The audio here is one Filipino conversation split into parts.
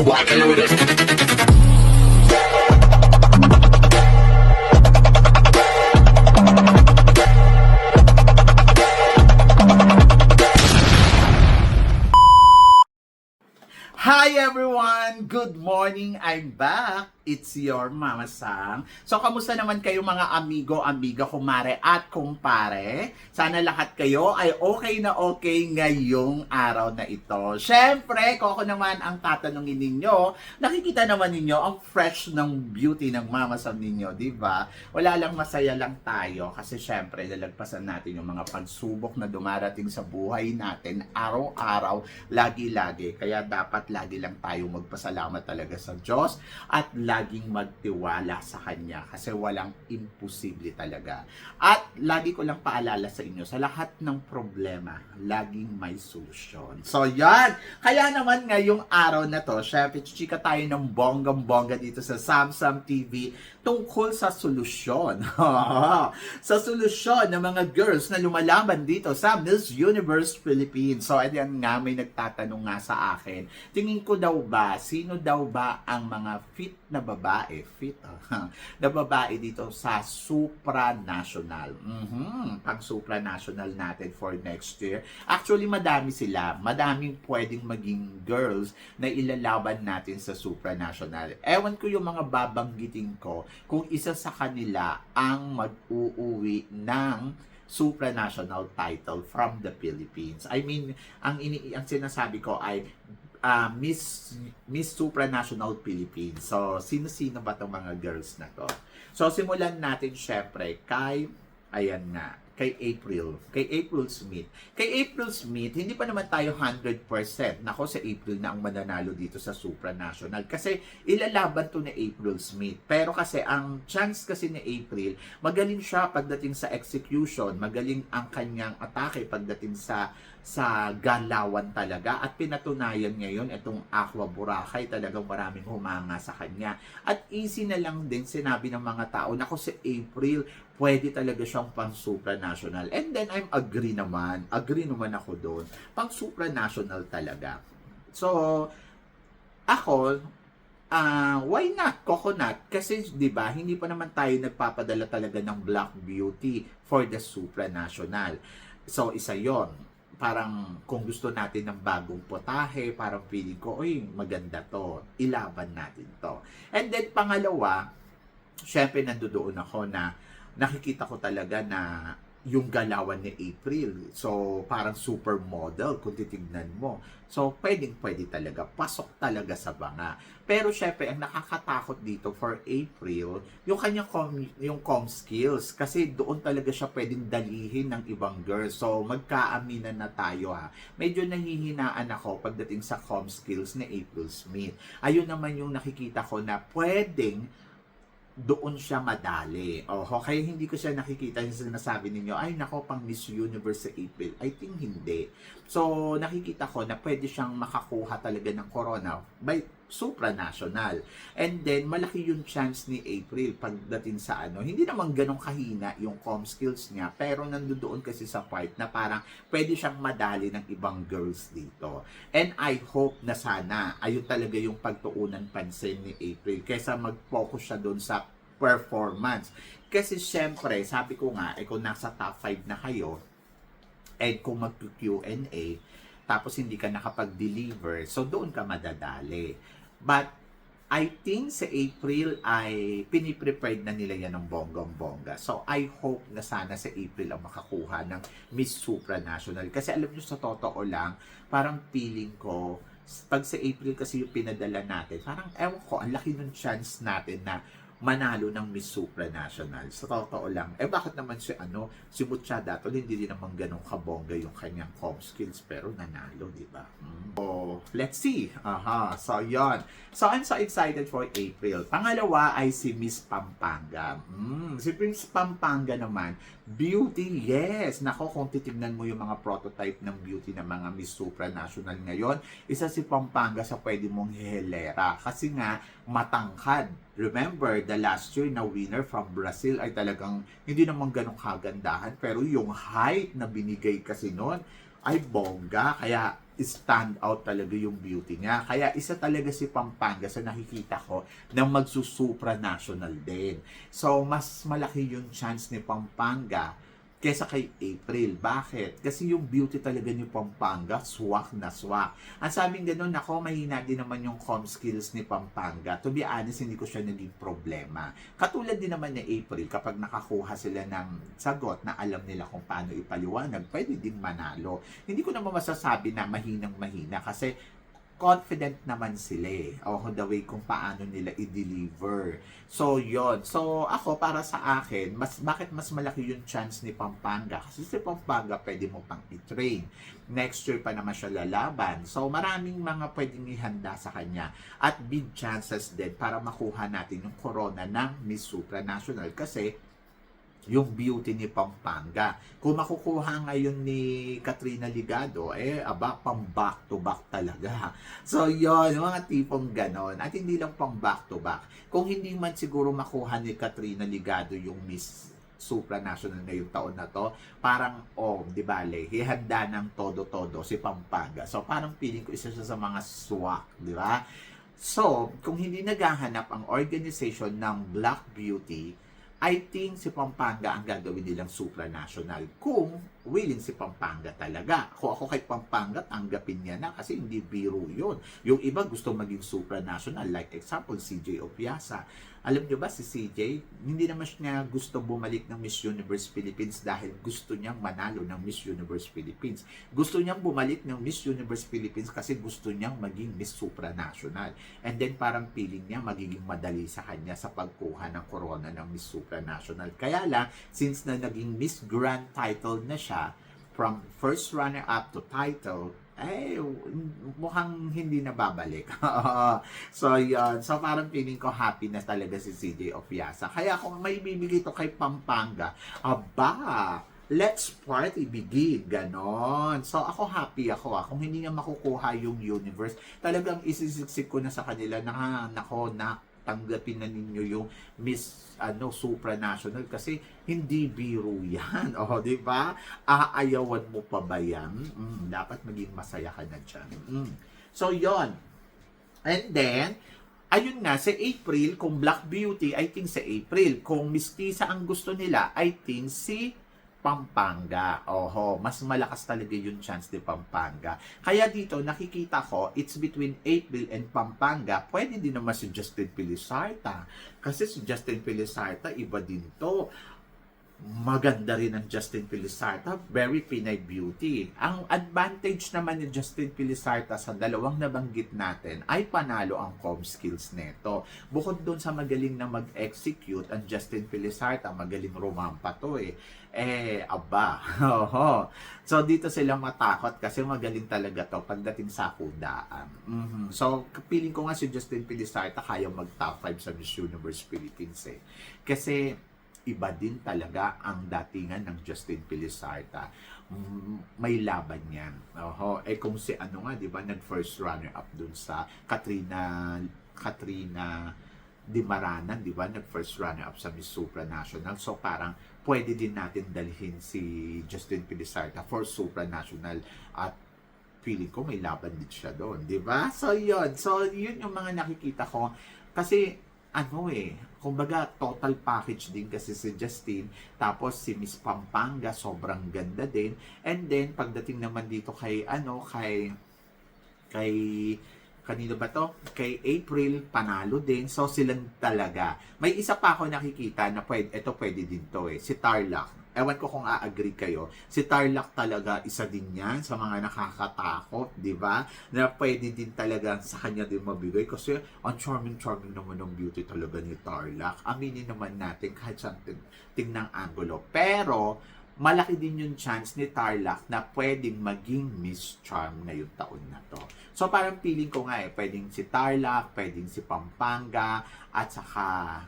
rockin' with it. Hi everyone! Good morning! I'm back! It's your Mama Sang. So, kamusta naman kayo mga amigo, amiga, kumare at kumpare? Sana lahat kayo ay okay na okay ngayong araw na ito. Syempre, kung ako naman ang tatanungin ninyo, nakikita naman ninyo ang fresh ng beauty ng Mama Sang ninyo, di ba? Wala lang, masaya lang tayo kasi syempre, lalagpasan natin yung mga pagsubok na dumarating sa buhay natin araw-araw, lagi-lagi. Kaya dapat lagi lang tayo magpasalamat talaga sa Diyos at laging magtiwala sa Kanya kasi walang imposible talaga. At lagi ko lang paalala sa inyo, sa lahat ng problema, laging may solusyon. So yan! Kaya naman ngayong araw na to, syempre, chika tayo ng bonggang-bongga dito sa Samsam TV tungkol sa solusyon. Sa solusyon ng mga girls na lumalaban dito sa Miss Universe Philippines. So ayan nga, may nagtatanong nga sa akin, tingin ko daw ba, sino daw ba ang mga fit na babae, na babae dito sa supranational? Pang supranational natin for next year. Actually, madami sila. Madaming pwedeng maging girls na ilalaban natin sa supranational. Ewan ko yung mga babanggitin ko kung isa sa kanila ang mag-uuwi ng supranational title from the Philippines. I mean, ang sinasabi ko ay Miss Supranational Philippines. So, sino-sino ba itong mga girls na to? So, simulan natin syempre kay, ayan nga, kay April Smith. Kay April Smith, hindi pa naman tayo 100%. Nako, sa April na ang mananalo dito sa supranational. Kasi ilalaban to ni April Smith. Pero kasi ang chance kasi ni April, magaling siya pagdating sa execution, magaling ang kanyang atake pagdating sa galawan talaga, at pinatunayan ngayon itong Aqua Boracay, talagang maraming humanga sa kanya. At easy na lang din sinabi ng mga tao, nako, si April pwede talaga siyang pang supranational. And then agree naman ako doon, pang supranational talaga. So ako, why not coconut? Kasi 'di ba, hindi pa naman tayo nagpapadala talaga ng Black Beauty for the supranational. So isa 'yon. Parang kung gusto natin ng bagong potahe, parang feeling ko, oy, maganda to, ilaban natin to. And then pangalawa, syempre nandoon ako na nakikita ko talaga na yung galawan ni April. So, parang supermodel kung titignan mo. So, pwede talaga. Pasok talaga sa banga. Pero, syempre, ang nakakatakot dito for April, yung kanyang com skills. Kasi doon talaga siya pwedeng dalihin ng ibang girls. So, magkaaminan na tayo ha. Medyo nahihinaan ako pagdating sa com skills ni April Smith. Ayun naman yung nakikita ko na pwedeng doon siya madali. Kaya hindi ko siya nakikita yung sinasabi ninyo, ay nako, pang Miss Universe sa April. I think hindi. So, nakikita ko na pwede siyang makakuha talaga ng corona by supranational. And then, malaki yung chance ni April pagdating sa hindi naman ganong kahina yung com skills niya, pero nandoon kasi sa part na parang pwede siyang madali ng ibang girls dito. And I hope na sana, ayun talaga yung pagtuunan pansin ni April, kaysa mag-focus siya doon sa performance. Kasi syempre, sabi ko nga, kung nasa top 5 na kayo, and kung mag-Q&A, tapos hindi ka nakapag-deliver, so doon ka madadali. But, I think sa April ay piniprepared na nila yan ng bonggang-bongga. So, I hope na sana sa April ang makakuha ng Miss Supranational. Kasi alam nyo, sa totoo lang, parang feeling ko, pag sa April kasi yung pinadala natin, parang ewan ko, ang laki ng chance natin na manalo ng Miss Supranational. Sa totoo lang. Bakit naman si Muchada, hindi din naman ganun kabongga yung kanyang com skills, pero nanalo, di ba? So, let's see. So, yon. So, I'm so excited for April. Pangalawa ay si Miss Pampanga. Si Miss Pampanga naman, beauty, yes. Nako, kung titignan mo yung mga prototype ng beauty ng mga Miss Supranational ngayon, isa si Pampanga sa pwede mong hihelera. Kasi nga, matangkad. Remember, the last year na winner from Brazil ay talagang hindi naman ganong kagandahan, pero yung height na binigay kasi noon ay bongga. Kaya stand out talaga yung beauty niya. Kaya isa talaga si Pampanga sa nakikita ko na magsusupranational din. So, mas malaki yung chance ni Pampanga kesa kay April. Bakit? Kasi yung beauty talaga ni Pampanga, swak na swak. Ang sabing ganun, ako, mahina din naman yung comm skills ni Pampanga. To be honest, hindi ko siya naging problema. Katulad din naman ni April, kapag nakakuha sila ng sagot na alam nila kung paano ipaliwanag, pwede din manalo. Hindi ko naman masasabi na mahinang-mahina kasi confident naman sila on the way kung paano nila i-deliver. So, yon. So, ako, para sa akin, bakit mas malaki yung chance ni Pampanga? Kasi si Pampanga, pwede mo pang i-train. Next year pa naman siya lalaban. So, maraming mga pwedeng ihanda sa kanya. At big chances din para makuha natin yung corona ng Miss Supranational. Kasi, yung beauty ni Pampanga. Kung makukuha ngayon ni Katrina Ligado, pang back to back talaga. So, yon mga tipong ganon. At hindi lang pang back to back. Kung hindi man siguro makuha ni Katrina Ligado yung Miss Supranational ngayong taon na to, parang, di bale, hihanda ng todo-todo si Pampanga. So, parang feeling ko isa siya sa mga swak, di ba? So, kung hindi naghahanap ang organization ng Black Beauty, I think si Pampanga ang gagawin nilang supranational kung willing si Pampanga talaga. Kung ako kay Pampanga, tanggapin niya na kasi hindi biro yun. Yung iba gusto maging supranational, like example, CJ Opiasa. Alam niyo ba si CJ, hindi naman niya gusto bumalik ng Miss Universe Philippines dahil gusto niyang manalo ng Miss Universe Philippines. Gusto niyang bumalik ng Miss Universe Philippines kasi gusto niyang maging Miss Supranational. And then parang feeling niya magiging madali sa kanya sa pagkuha ng corona ng Miss Supranational. Kaya lang, since na naging Miss Grand title na siya, from first runner-up to title, mukhang hindi na babalik. So, yun. So, parang feeling ko happy na talaga si CJ Opiasa. Kaya kung may bibigay to kay Pampanga, let's party begin. Ganon. So, ako happy ako. Kung hindi niya makukuha yung universe, talagang isisiksik ko na sa kanila na, tanggapin na ninyo yung Miss Supranational kasi hindi biro yan. Di ba? Aayawan mo pa ba yan? Dapat maging masaya ka na dyan. So, yon. And then, ayun nga, si April, kung Black Beauty, I think si April. Kung Miss Tisa ang gusto nila, I think si Pampanga. Mas malakas talaga yung chance ni Pampanga. Kaya dito, nakikita ko, it's between April and Pampanga. Pwede din naman si Justin Pilisarta. Kasi si Justin Pilisarta, iba din to. Maganda rin ang Justin Pilisarta, very Pinay beauty. Ang advantage naman ni Justin Pilisarta sa dalawang nabanggit natin ay panalo ang comm skills neto. Bukod doon sa magaling na mag-execute, ang Justin Pilisarta magaling rumampa to So dito sila matakot kasi magaling talaga to pagdating sa kudaan. So feeling ko nga si Justin Pilisarta kaya mag top 5 sa Miss Universe Philippines Kasi iba din talaga ang datingan ng Justin Pilisarta. May laban yan. Kung si di ba, nag-first runner-up dun sa Katrina Dimaranan, di ba, nag-first runner-up sa Miss Supranational. So, parang pwede din natin dalhin si Justin Pilisarta for Supranational at feeling ko may laban din siya doon, di ba? So, yun. So, yun yung mga nakikita ko. Kasi, kumbaga total package din kasi si Justin, tapos si Miss Pampanga sobrang ganda din, and then pagdating naman dito kay kanino ba to? Kay April, panalo din. So silang talaga. May isa pa ako nakikita na pwede din to si Tarlac. Ewan ko kung a-agree kayo. Si Tarlac talaga, isa din yan sa mga nakakatakot, di ba? Na pwede din talaga sa kanya din mabigay kasi ang charming naman ng beauty talaga ni Tarlac. Aminin naman natin kahit saan tingnang angulo. Pero, malaki din yung chance ni Tarlac na pwedeng maging Miss Charm ngayong taon na to. So, parang feeling ko nga pwedeng si Tarlac, pwedeng si Pampanga, at saka,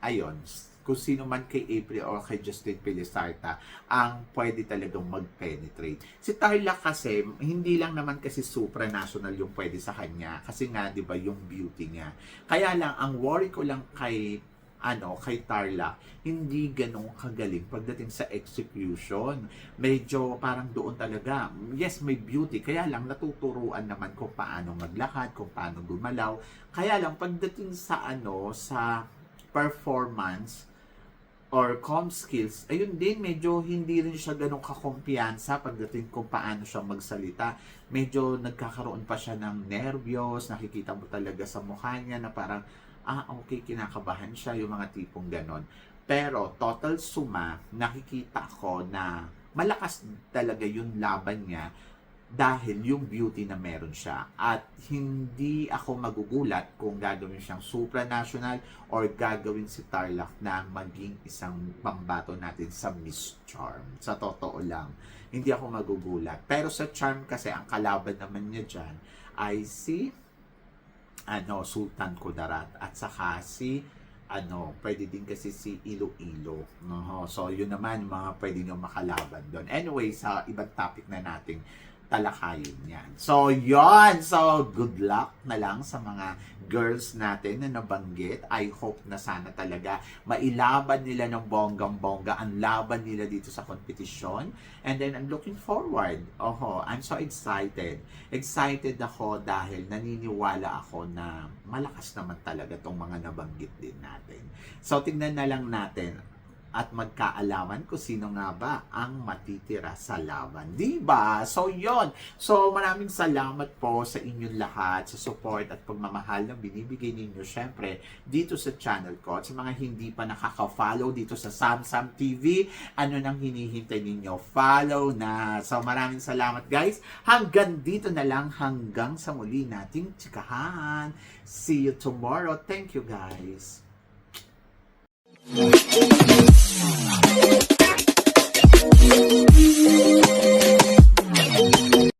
ayun, kung sino man kay April or kay Justin Pilisarta ang pwede talagang mag-penetrate. Si Tarlac kasi, hindi lang naman kasi supranational yung pwede sa kanya. Kasi nga, di ba, yung beauty niya. Kaya lang, ang worry ko lang kay kay Tarlac, hindi ganun kagaling pagdating sa execution. Medyo parang doon talaga, yes, may beauty, kaya lang natuturuan naman kung paano maglakad, kung paano gumalaw. Kaya lang pagdating sa sa performance or comm skills, ayun din, medyo hindi rin siya ganun kakumpiyansa pagdating kung paano siya magsalita. Medyo nagkakaroon pa siya ng nervyos, nakikita mo talaga sa mukha niya na parang, okay, kinakabahan siya, yung mga tipong ganon. Pero total suma, nakikita ko na malakas talaga yung laban niya dahil yung beauty na meron siya. At hindi ako magugulat kung gagawin siyang supranational or gagawin si Tarlac na maging isang pambato natin sa Miss Charm. Sa totoo lang, hindi ako magugulat. Pero sa Charm kasi, ang kalaban naman niya dyan ay si Sultan Kudarat at saka si pwede din kasi si Iloilo. So, yun naman, mga pwede nyo makalaban doon. Anyway, sa ibang topic na nating talakayin yan. So, yon. So, good luck na lang sa mga girls natin na nabanggit. I hope na sana talaga mailaban nila ng bonggang-bongga ang laban nila dito sa kompetisyon. And then, I'm looking forward. I'm so excited. Excited ako dahil naniniwala ako na malakas naman talaga tong mga nabanggit din natin. So, tingnan na lang natin at magkaalaman kung sino nga ba ang matitira sa laban. Diba? So, yon. So, maraming salamat po sa inyong lahat, sa support at pagmamahal na binibigay ninyo, syempre, dito sa channel ko. At sa mga hindi pa nakaka-follow dito sa Samsam TV, ano nang hinihintay ninyo? Follow na. So, maraming salamat, guys. Hanggang dito na lang, hanggang sa muli nating tsikahan. See you tomorrow. Thank you, guys. Thank you.